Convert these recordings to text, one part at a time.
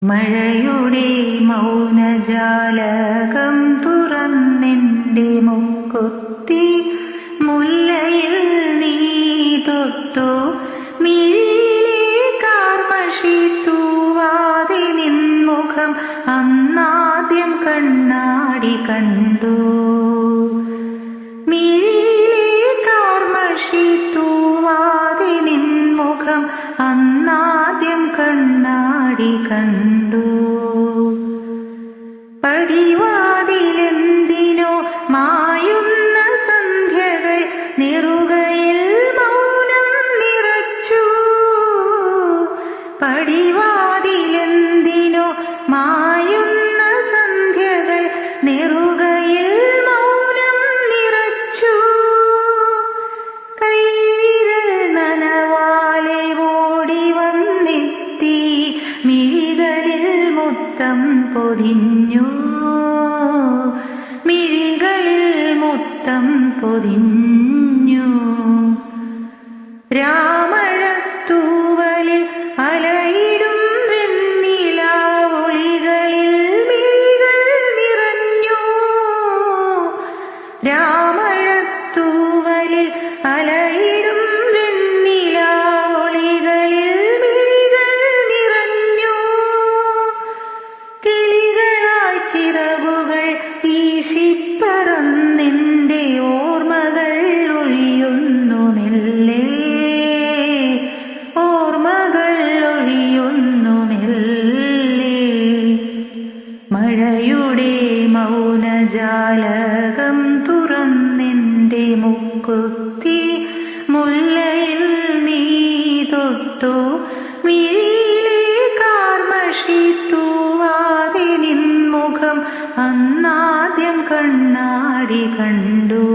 മഴയുടെ മൗനജാലകം തുറന്നെൻ്റെ മുക്കുത്തി മുല്ലയിൽ നീ തൊട്ടു മിഴിയിലെ കാർമഷി തൂവാതെ നിൻമുഖം അന്നാദ്യം കണ്ണാടി കണ്ടു. മിഴിയിലെ കാർമഷി തൂവാതെ നിൻമുഖം അന്നാദ്യം കണ്ണാടി കണ്ടു. പടിവാതിലെന്തിനോ മായുന്ന സന്ധ്യകൾ നെറുകയിൽ മൗനം നിറച്ചു. പടിവാതിലെന്തിനോ മായുന്ന സന്ധ്യകൾ നെറുകയിൽ മൗനം നിറച്ചു. കൈവിരൽ നനവാലെ ഓടി വന്നെത്തി മിഴികളിൽ മുത്തം പൊതിഞ്ഞു. മിഴികളിൽ മുത്തം പൊതിഞ്ഞു. രാമഴത്തൂവലിൽ അലയിടും വെണ്ണിലാവൊളികളിൽ മിഴികൾ നിറഞ്ഞു. രാമഴത്തൂവലിൽ അലയിടും വെണ്ണിലാവൊളികളിൽ മിഴികൾ നിറഞ്ഞു. കിളികളായി ചിറകുകൾ വീശിപ്പറന്നെൻ്റെ ഓർമ്മകൾ ഒഴിയുന്നു മെല്ലെ. ഓർമ്മകൾ ഒഴിയുന്നു മെല്ലെ. മഴയുടെ മൗനജാലകം തുറന്നെൻ്റെ മുക്കുത്തി മുല്ലയിൽ നീ തൊട്ടു മിഴിയിലെ കാർമഷി തൂവാതെ നിൻമുഖം അന്നാദ്യം കണ്ണാടി കണ്ടു.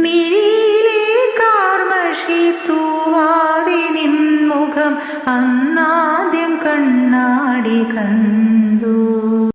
മിഴിയിലെ കാർമഷി തൂവാതെ നിൻമുഖം അന്നാദ്യം കണ്ണാടി കണ്ടു.